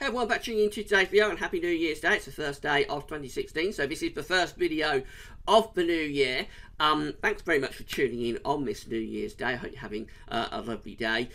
Hey everyone, back tuning into today's video and Happy New Year's Day. It's the first day of 2016, so this is the first video of the new year. Thanks very much for tuning in on this New Year's Day. I hope you're having a lovely day.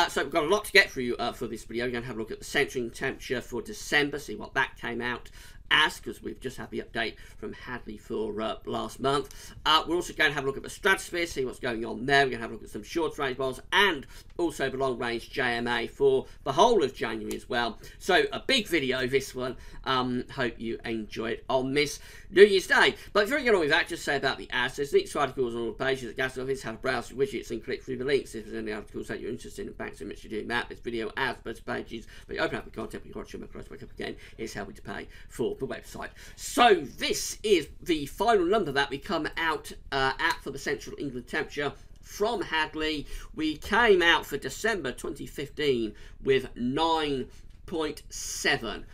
So we've got a lot to get through for this video. We're going to have a look at the centering temperature for December, see what that came out as, because we've just had the update from Hadley for last month. We're also going to have a look at the stratosphere, see what's going on there. We're going to have a look at some short range models and also the long range JMA for the whole of January as well. So a big video, this one. Hope you enjoy it on this New Year's Day. But before we get on with that, just say about the ads. There's links to articles on all the pages at Gas Office. Have a browse through widgets and click through the links if there's any articles that you're interested in. Thanks so much for doing that. This video ads, both pages, but you open up the content, but you watch them close back up again. It's helping to pay for the website. So this is the final number that we come out at for the Central England temperature from Hadley. We came out for December 2015 with 9.7,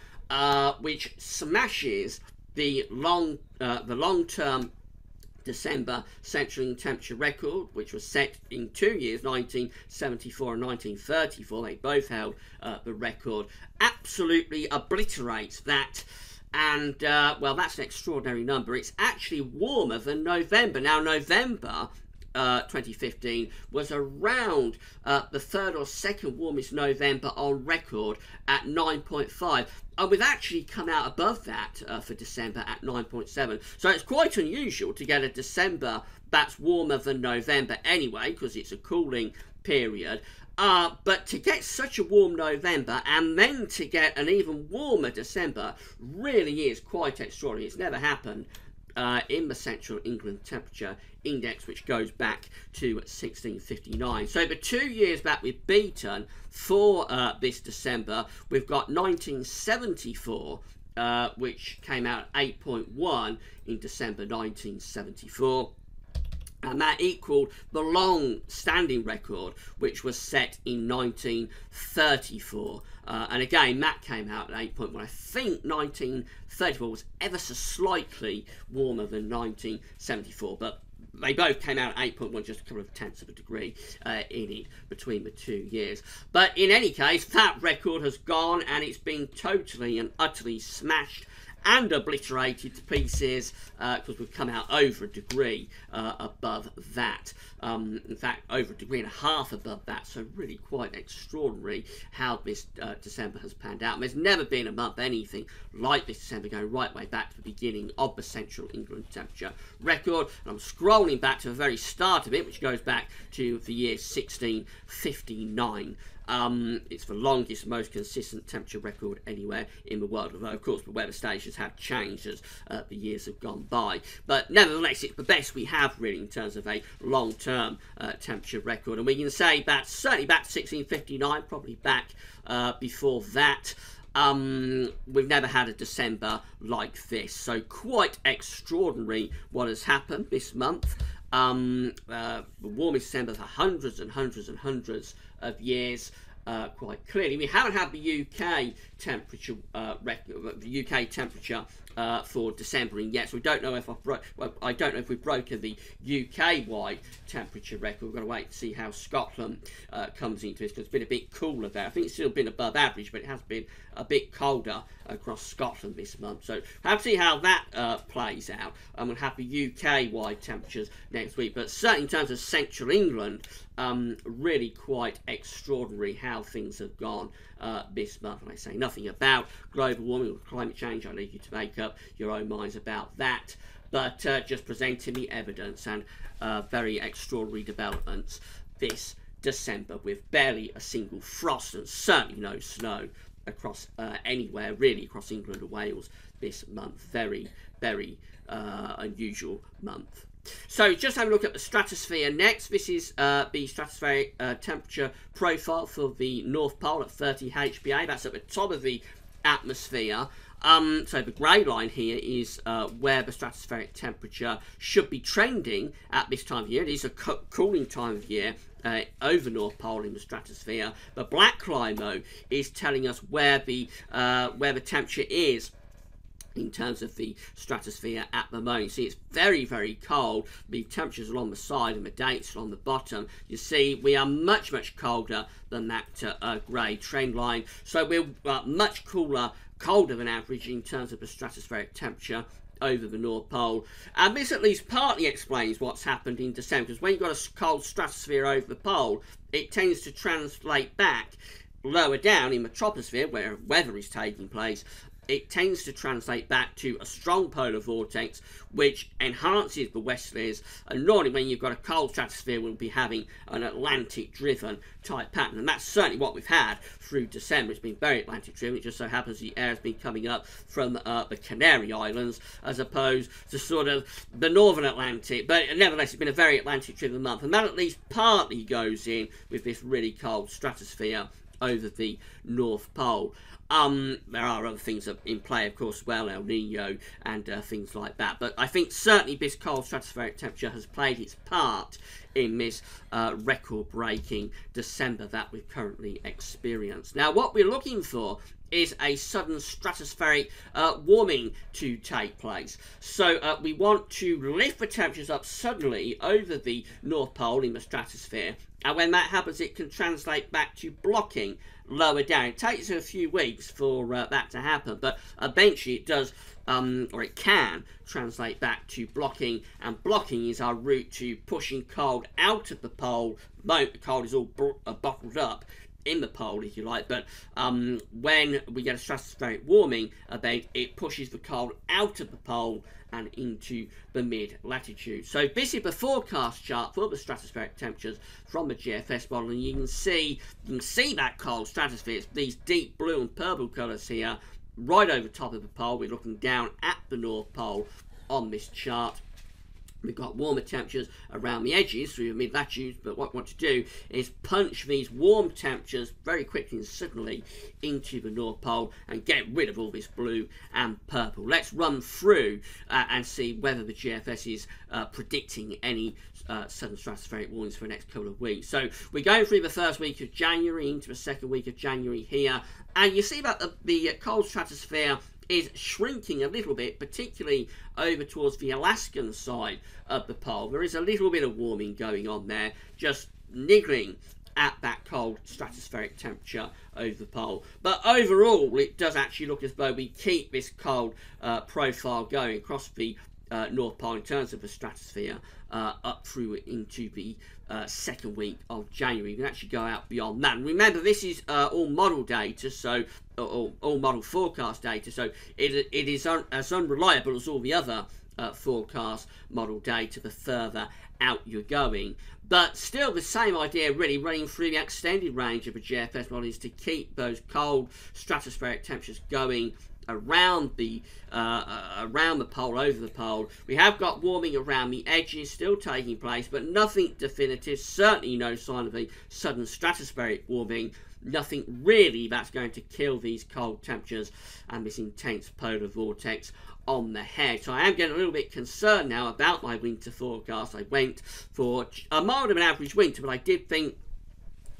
which smashes the long-term December Central England temperature record, which was set in 2 years, 1974 and 1934. They both held the record. Absolutely obliterates that. And, well, that's an extraordinary number. It's actually warmer than November. Now, November 2015 was around the third or second warmest November on record at 9.5. And we've actually come out above that for December at 9.7. So it's quite unusual to get a December that's warmer than November anyway, because it's a cooling period. But to get such a warm November and then to get an even warmer December really is quite extraordinary. It's never happened in the Central England Temperature Index, which goes back to 1659. So the 2 years that we've beaten for this December, we've got 1974, which came out at 8.1 in December 1974. And that equaled the long-standing record, which was set in 1934. And again, that came out at 8.1. I think 1934 was ever so slightly warmer than 1974, but they both came out at 8.1, just a couple of tenths of a degree in it between the 2 years. But in any case, that record has gone and it's been totally and utterly smashed and obliterated to pieces because we've come out over a degree above that. In fact, over a degree and a half above that. So really quite extraordinary how this December has panned out. And there's never been a month anything like this December, going right way back to the beginning of the Central England temperature record. And I'm scrolling back to the very start of it, which goes back to the year 1659. It's the longest, most consistent temperature record anywhere in the world, although of course the weather stations have changed as the years have gone by. But nevertheless, it's the best we have really in terms of a long-term temperature record, and we can say that certainly back to 1659, probably back before that. We've never had a December like this, so quite extraordinary what has happened this month. The warmest December for hundreds and hundreds and hundreds of years, quite clearly. We haven't had the UK temperature for December in yet, so we don't know if I don't know if we've broken the UK-wide temperature record. We've got to wait to see how Scotland comes into this, because it's been a bit cooler there. I think it's still been above average, but it has been a bit colder across Scotland this month. So we'll have to see how that plays out. And we'll have the UK-wide temperatures next week. But certainly in terms of Central England, really quite extraordinary how things have gone this month. And I say nothing about global warming or climate change. I leave you to make up your own minds about that. But just presenting the evidence and very extraordinary developments this December, with barely a single frost and certainly no snow across anywhere really across England and Wales this month. Very, very unusual month. So just have a look at the stratosphere next. This is the stratospheric temperature profile for the North Pole at 30 HPA. That's at the top of the atmosphere. So the grey line here is where the stratospheric temperature should be trending at this time of year. It is a cooling time of year over North Pole in the stratosphere. The black line, though, is telling us where the temperature is in terms of the stratosphere at the moment. You see it's very, very cold. The temperatures along the side and the dates along the bottom. You see we are much, much colder than that grey trend line. So we're much cooler, colder than average in terms of the stratospheric temperature over the North Pole. And this at least partly explains what's happened in December, because when you've got a cold stratosphere over the pole, it tends to translate back lower down in the troposphere where weather is taking place. It tends to translate back to a strong polar vortex, which enhances the westerlies. And normally when you've got a cold stratosphere, we'll be having an Atlantic-driven type pattern. And that's certainly what we've had through December. It's been very Atlantic-driven. It just so happens the air has been coming up from the Canary Islands, as opposed to sort of the Northern Atlantic. But nevertheless, it's been a very Atlantic-driven month. And that at least partly goes in with this really cold stratosphere over the North Pole. There are other things in play, of course, as well, El Nino and things like that. But I think certainly this cold stratospheric temperature has played its part in this record-breaking December that we've currently experienced. Now, what we're looking for is a sudden stratospheric warming to take place. So we want to lift the temperatures up suddenly over the North Pole in the stratosphere, and when that happens it can translate back to blocking lower down. It takes a few weeks for that to happen, but eventually it does, or it can translate back to blocking, and blocking is our route to pushing cold out of the pole. The moment the cold is all bottled up in the pole, if you like, but when we get a stratospheric warming event, it pushes the cold out of the pole and into the mid-latitude. So this is the forecast chart for the stratospheric temperatures from the GFS model, and you can see that cold stratosphere. It's these deep blue and purple colours here, right over top of the pole. We're looking down at the North Pole on this chart. We've got warmer temperatures around the edges through the mid-latitudes, but what we want to do is punch these warm temperatures very quickly and suddenly into the North Pole and get rid of all this blue and purple. Let's run through and see whether the GFS is predicting any sudden stratospheric warnings for the next couple of weeks. So we're going through the first week of January into the second week of January here, and you see that the cold stratosphere is shrinking a little bit, particularly over towards the Alaskan side of the pole. There is a little bit of warming going on there, just niggling at that cold stratospheric temperature over the pole. But overall, it does actually look as though we keep this cold profile going across the North Pole in terms of the stratosphere up through into the second week of January. You can actually go out beyond that. And remember, this is all model data, so all model forecast data, so it is as unreliable as all the other forecast model data the further out you're going. But still, the same idea really running through the extended range of a GFS model is to keep those cold stratospheric temperatures going around the pole, over the pole. We have got warming around the edges still taking place, but nothing definitive, certainly no sign of a sudden stratospheric warming, nothing really that's going to kill these cold temperatures and this intense polar vortex on the head. So I am getting a little bit concerned now about my winter forecast. I went for a milder than average winter, but I did think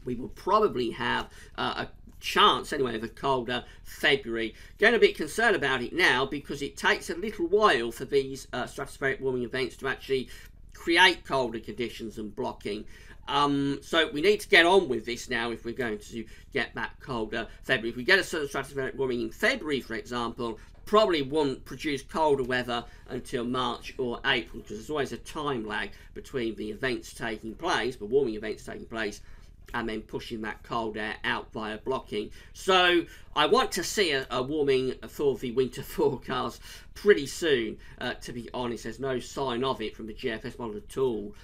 we will probably have a chance anyway of a colder February. Getting a bit concerned about it now because it takes a little while for these stratospheric warming events to actually create colder conditions and blocking. So we need to get on with this now if we're going to get that colder February. If we get a sudden stratospheric warming in February, for example, probably won't produce colder weather until March or April, because there's always a time lag between the events taking place, the warming events taking place, and then pushing that cold air out via blocking. So I want to see a warming for the winter forecast pretty soon. To be honest, there's no sign of it from the GFS model at all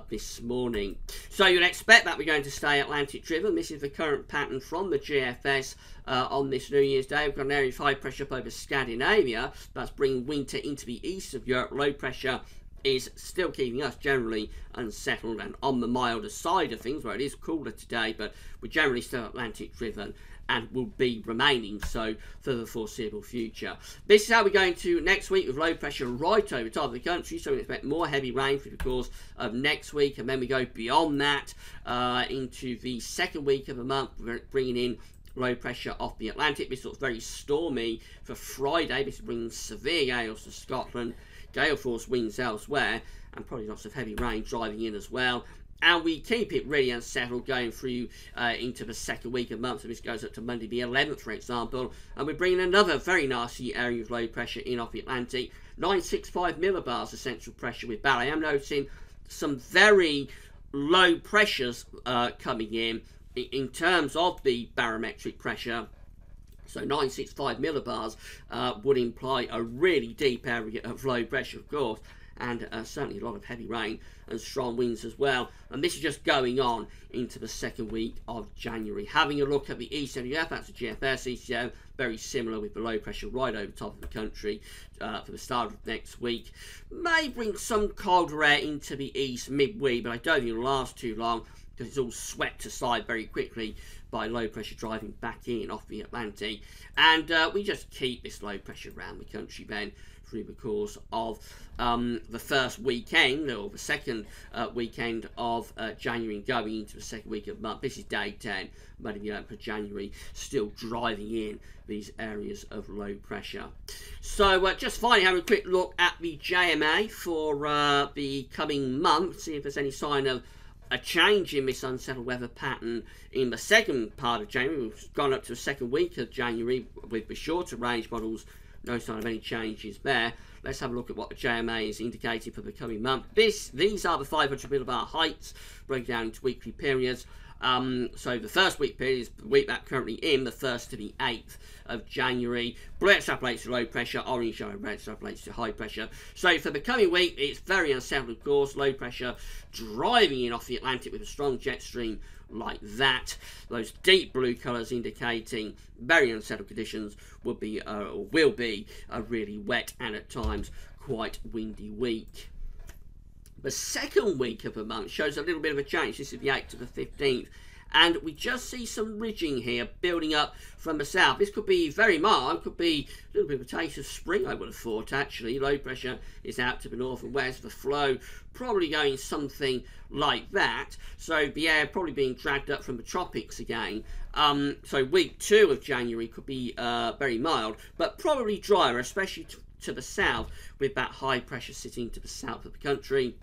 this morning. So you'd expect that we're going to stay Atlantic driven. This is the current pattern from the GFS on this New Year's Day. We've got an area of high pressure up over Scandinavia. That's bringing winter into the east of Europe. Low pressure is still keeping us generally unsettled and on the milder side of things, where it is cooler today, but we're generally still Atlantic driven and will be remaining so for the foreseeable future. This is how we're going to next week, with low pressure right over top of the country, so we expect more heavy rain through the course of next week, and then we go beyond that into the second week of the month, bringing in low pressure off the Atlantic. This looks very stormy for Friday. This brings severe gales to Scotland, gale force winds elsewhere, and probably lots of heavy rain driving in as well. And we keep it really unsettled going through into the second week of the month. So this goes up to Monday the 11th, for example. And we're bringing another very nasty area of low pressure in off the Atlantic. 965 millibars of central pressure with Bal. I am noticing some very low pressures coming in terms of the barometric pressure. So 965 millibars would imply a really deep area of low pressure, of course. And certainly a lot of heavy rain and strong winds as well. And this is just going on into the second week of January. Having a look at the ECMWF, that's the GFS ECM, very similar with the low pressure right over top of the country for the start of next week. May bring some colder air into the east midweek, but I don't think it'll last too long because it's all swept aside very quickly by low pressure driving back in off the Atlantic. And we just keep this low pressure around the country then through the course of the first weekend, or the second weekend of January, and going into the second week of the month. This is day 10, Monday the 11th of January, still driving in these areas of low pressure. So just finally having a quick look at the JMA for the coming month, see if there's any sign of a change in this unsettled weather pattern in the second part of January. We've gone up to the second week of January with the shorter range models. No sign of any changes there. Let's have a look at what the JMA is indicating for the coming month. These are the 500 millibar heights, broken down into weekly periods. So the first week period is the week that currently in, the 1st to the 8th of January. Blue extrapolates to low pressure, orange yellow red extrapolates to high pressure. So for the coming week, it's very unsettled, of course. Low pressure driving in off the Atlantic with a strong jet stream like that. Those deep blue colours indicating very unsettled conditions will be a really wet and at times quite windy week. The second week of the month shows a little bit of a change. This is the 8th to the 15th. And we just see some ridging here building up from the south. This could be very mild, could be a little bit of a taste of spring, I would have thought, actually. Low pressure is out to the north and west. The flow probably going something like that. So the air probably being dragged up from the tropics again. So week 2 of January could be very mild, but probably drier, especially to the south, with that high pressure sitting to the south of the country.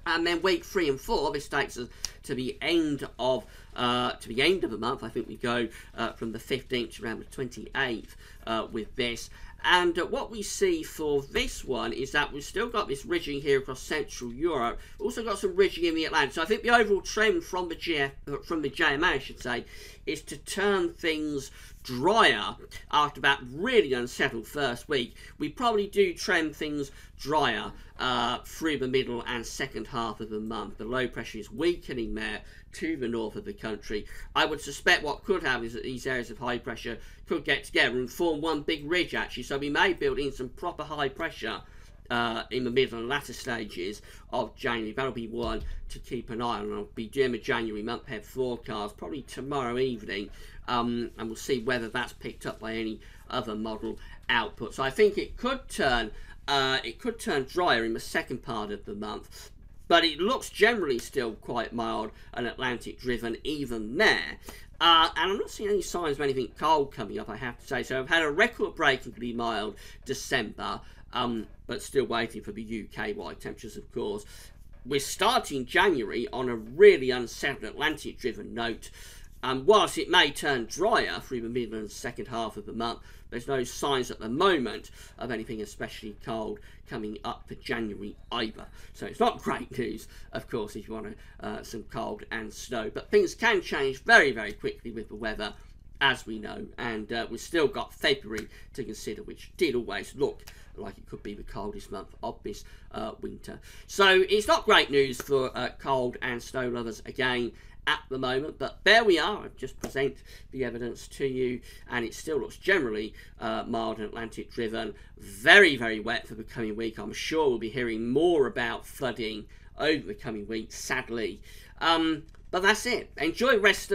And then week 3 and 4, this takes us to the end of the month. I think we go from the 15th to around the 28th with this. And what we see for this one is that we've still got this ridging here across Central Europe. We've also got some ridging in the Atlantic. So I think the overall trend from the JMA, I should say, is to turn things drier after that really unsettled first week. We probably do trend things drier through the middle and second half of the month. The low pressure is weakening there to the north of the country. I would suspect what could happen is that these areas of high pressure could get together and form one big ridge, actually. So we may build in some proper high pressure in the middle and latter stages of January. That'll be one to keep an eye on. I'll be doing the January month-ahead forecast probably tomorrow evening, and we'll see whether that's picked up by any other model output. So I think it could turn drier in the second part of the month, but it looks generally still quite mild and Atlantic driven even there. And I'm not seeing any signs of anything cold coming up, I have to say. So I've had a record-breakingly mild December, but still waiting for the UK-wide temperatures, of course. We're starting January on a really unsettled Atlantic-driven note. Whilst it may turn drier through the middle and second half of the month, there's no signs at the moment of anything especially cold coming up for January either. So it's not great news, of course, if you want some cold and snow. But things can change very, very quickly with the weather, as we know. And we've still got February to consider, which did always look like it could be the coldest month of this winter. So it's not great news for cold and snow lovers again at the moment, but there we are. I've just present the evidence to you, and it still looks generally mild and Atlantic driven. Very, very wet for the coming week. I'm sure we'll be hearing more about flooding over the coming week, sadly. But that's it. Enjoy the rest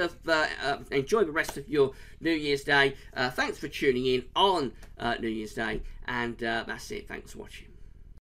of your New Year's Day. Thanks for tuning in on New Year's Day, and that's it. Thanks for watching.